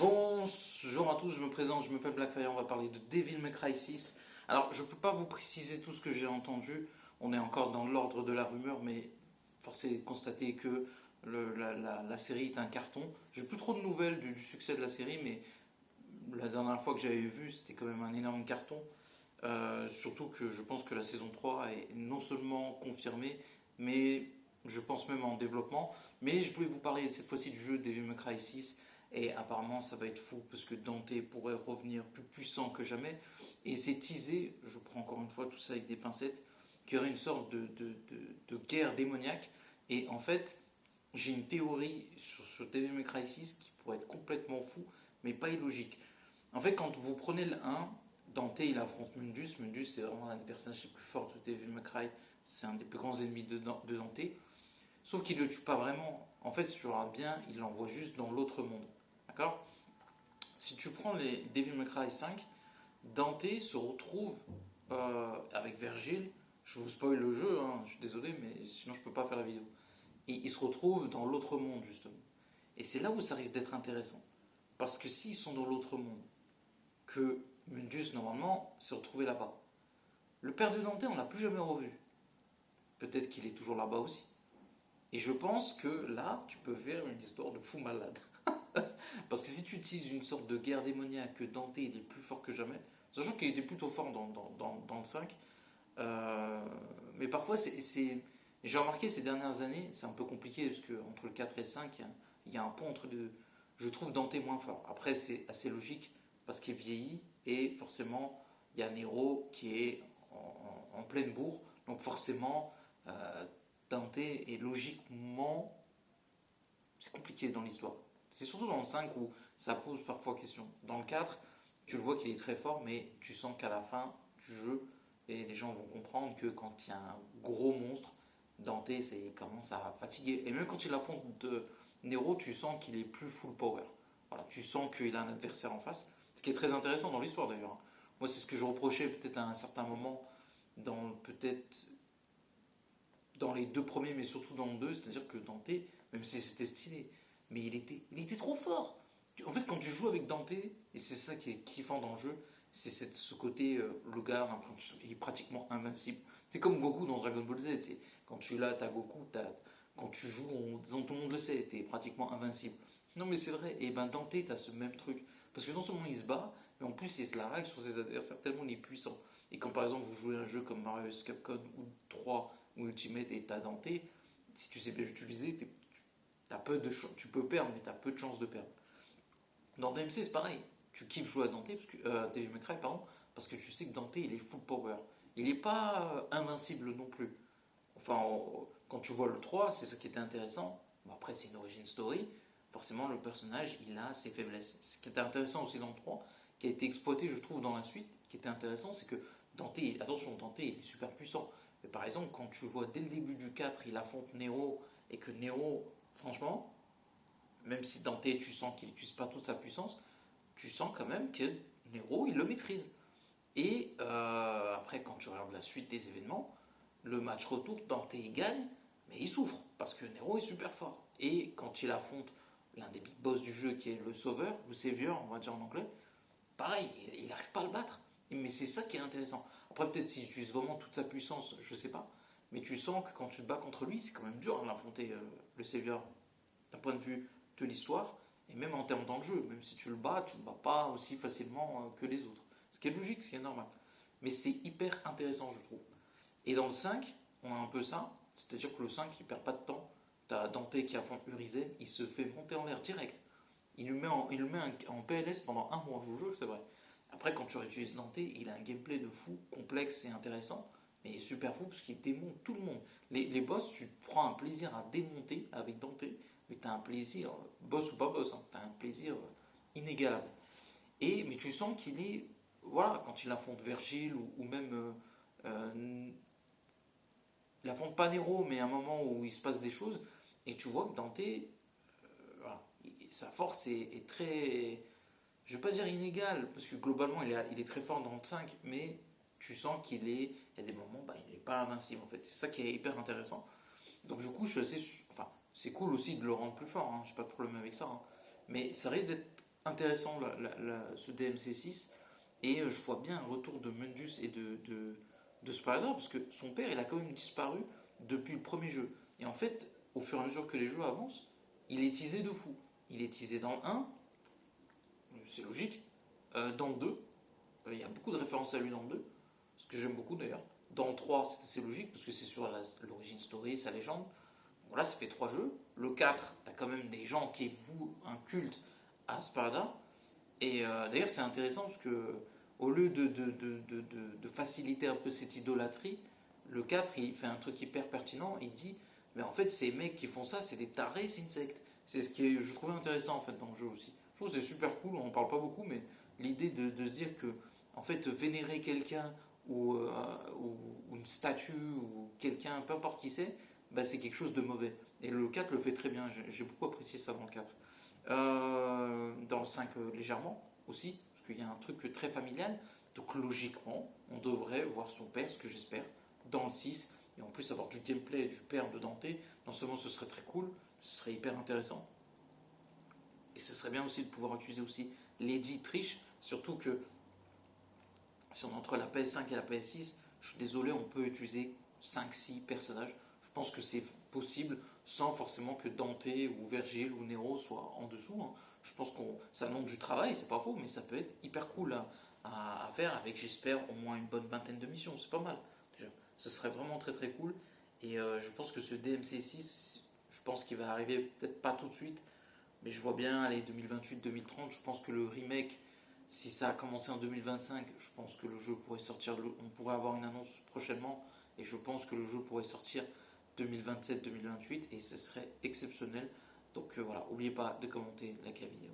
Bonjour à tous, je me présente, je m'appelle Blackfire, on va parler de Devil May Cry 6. Alors, je ne peux pas vous préciser tout ce que j'ai entendu, on est encore dans l'ordre de la rumeur, mais force est de constater que la série est un carton. J'ai plus trop de nouvelles du succès de la série, mais la dernière fois que j'avais vu, c'était quand même un énorme carton. Surtout que je pense que la saison 3 est non seulement confirmée, mais je pense même en développement. Mais je voulais vous parler cette fois-ci du jeu Devil May Cry 6. Et apparemment, ça va être fou parce que Dante pourrait revenir plus puissant que jamais. Et c'est teasé, je prends encore une fois tout ça avec des pincettes, qu'il y aurait une sorte de guerre démoniaque. Et en fait, j'ai une théorie sur Devil May Cry 6 qui pourrait être complètement fou, mais pas illogique. En fait, quand vous prenez le 1, Dante il affronte Mundus. Mundus, c'est vraiment l'un des personnages les plus forts de Devil May Cry. C'est un des plus grands ennemis de Dante. Sauf qu'il ne le tue pas vraiment. En fait, si tu regardes bien, il l'envoie juste dans l'autre monde. D'accord? Si tu prends les Devil May Cry 5, Dante se retrouve avec Virgile. Je vous spoil le jeu, hein, je suis désolé, mais sinon je peux pas faire la vidéo. Et il se retrouve dans l'autre monde, justement. Et c'est là où ça risque d'être intéressant. Parce que s'ils sont dans l'autre monde, que Mundus, normalement, s'est retrouvé là-bas. Le père de Dante, on l'a plus jamais revu. Peut-être qu'il est toujours là-bas aussi. Et je pense que là, tu peux faire une histoire de fou malade. Parce que si tu utilises une sorte de guerre démoniaque, que Dante il est plus fort que jamais, sachant qu'il était plutôt fort dans le 5, mais parfois j'ai remarqué ces dernières années, c'est un peu compliqué parce que entre le 4 et le 5, il y a un pont entre deux. Je trouve Dante moins fort. Après, c'est assez logique parce qu'il vieillit et forcément, il y a Nero qui est en pleine bourre. Donc forcément, Dante est logiquement. C'est compliqué dans l'histoire. C'est surtout dans le 5 où ça pose parfois question. Dans le 4, tu le vois qu'il est très fort, mais tu sens qu'à la fin du jeu, et les gens vont comprendre que quand il y a un gros monstre, Dante commence à fatiguer. Et même quand il affronte Nero, tu sens qu'il est plus full power. Voilà, tu sens qu'il a un adversaire en face. Ce qui est très intéressant dans l'histoire d'ailleurs. Moi, c'est ce que je reprochais peut-être à un certain moment, peut-être dans les deux premiers, mais surtout dans le 2, c'est-à-dire que Dante, même si c'était stylé, mais il était trop fort. En fait, quand tu joues avec Dante, et c'est ça qui est kiffant dans le jeu, c'est ce côté, le gars, il est pratiquement invincible. C'est comme Goku dans Dragon Ball Z, quand tu l'as, t'as Goku, quand tu joues, disons, tout le monde le sait, t'es pratiquement invincible. Non mais c'est vrai, et ben Dante, t'as ce même truc. Parce que non seulement il se bat, mais en plus il se la règle sur ses adversaires tellement il est puissant. Et quand par exemple vous jouez un jeu comme Mario Capcom ou 3 ou Ultimate et t'as Dante, si tu sais bien l'utiliser, tu peux perdre, mais t'as peu de chances de perdre. Dans DMC, c'est pareil. Tu kiffes jouer à Dante, Devil May Cry, pardon, parce que tu sais que Dante, il est full power. Il n'est pas invincible non plus. Enfin, quand tu vois le 3, c'est ça qui était intéressant. Bon, après, c'est une origin story. Forcément, le personnage, il a ses faiblesses. Ce qui était intéressant aussi dans le 3, qui a été exploité, je trouve, dans la suite, qui était intéressant, c'est que Dante, attention, Dante, il est super puissant. Mais par exemple, quand tu vois dès le début du 4, il affronte Nero, et que Nero, franchement, même si Dante, tu sens qu'il n'utilise pas toute sa puissance, tu sens quand même que Nero, il le maîtrise. Et après, quand tu regardes la suite des événements, le match retour, Dante il gagne, mais il souffre, parce que Nero est super fort. Et quand il affronte l'un des big boss du jeu, qui est le Sauveur, ou Savior, on va dire en anglais, pareil, il n'arrive pas à le battre. Mais c'est ça qui est intéressant. Après, peut-être s'il utilise vraiment toute sa puissance, je sais pas. Mais tu sens que quand tu te bats contre lui, c'est quand même dur de l'affronter, le Savior, d'un point de vue de l'histoire, et même en termes dans le jeu. Même si tu le bats pas aussi facilement que les autres. Ce qui est logique, ce qui est normal. Mais c'est hyper intéressant, je trouve. Et dans le 5, on a un peu ça. C'est-à-dire que le 5, il perd pas de temps. T'as Dante qui affronte Urizen, il se fait monter en l'air direct. Il le met en PLS pendant un mois, je vous jure que c'est vrai. Après, quand tu réutilises Dante, il a un gameplay de fou, complexe et intéressant, mais super fou parce qu'il démonte tout le monde. Les boss, tu prends un plaisir à démonter avec Dante, mais tu as un plaisir, boss ou pas boss, hein, tu as un plaisir inégalable. Mais tu sens qu'il est, voilà, quand il affronte Virgile ou même, il affronte pas Nero, mais à un moment où il se passe des choses, et tu vois que Dante, voilà, sa force est très, je ne vais pas dire inégal, parce que globalement il est très fort dans le 5, mais tu sens il y a des moments, bah, il n'est pas invincible en fait. C'est ça qui est hyper intéressant. Donc du coup, je suis assez, enfin, c'est cool aussi de le rendre plus fort, hein, j'ai pas de problème avec ça, hein. Mais ça risque d'être intéressant ce DMC6. Et je vois bien un retour de Mundus et de Spider, parce que son père, il a quand même disparu depuis le premier jeu. Et en fait, au fur et à mesure que les jeux avancent, il est teasé de fou. Il est teasé dans le 1, c'est logique. Dans le 2, il y a beaucoup de références à lui dans le 2, ce que j'aime beaucoup d'ailleurs. Dans le 3, c'est logique, parce que c'est sur l'origine story, sa légende. Bon, là, ça fait 3 jeux. Le 4, t'as quand même des gens qui vouent un culte à Sparda. Et d'ailleurs, c'est intéressant parce que, au lieu de faciliter un peu cette idolâtrie, le 4 il fait un truc hyper pertinent. Il dit, mais en fait, ces mecs qui font ça, c'est des tarés, c'est une secte. C'est ce que je trouvais intéressant en fait dans le jeu aussi. Je trouve que c'est super cool, on en parle pas beaucoup, mais l'idée de se dire que, en fait, vénérer quelqu'un ou une statue ou quelqu'un, peu importe qui c'est, bah, c'est quelque chose de mauvais. Et le 4 le fait très bien, j'ai beaucoup apprécié ça dans le 4. Dans le 5 légèrement aussi, parce qu'il y a un truc très familial. Donc logiquement, on devrait voir son père, ce que j'espère, dans le 6, et en plus avoir du gameplay du père de Dante. Non seulement ce serait très cool, ce serait hyper intéressant, et ce serait bien aussi de pouvoir utiliser aussi Lady Trish, surtout que si on est entre la PS5 et la PS6, je suis désolé, on peut utiliser 5-6 personnages. Je pense que c'est possible sans forcément que Dante ou Virgile ou Nero soient en dessous. Hein. Je pense que ça demande du travail, c'est pas faux, mais ça peut être hyper cool à faire avec, j'espère, au moins une bonne vingtaine de missions. C'est pas mal. Déjà. Ce serait vraiment très très cool. Et je pense que ce DMC6, je pense qu'il va arriver peut-être pas tout de suite, mais je vois bien, allez, 2028-2030, je pense que le remake, si ça a commencé en 2025, je pense que le jeu pourrait sortir, on pourrait avoir une annonce prochainement, et je pense que le jeu pourrait sortir 2027-2028, et ce serait exceptionnel. Donc voilà, n'oubliez pas de commenter, liker la vidéo.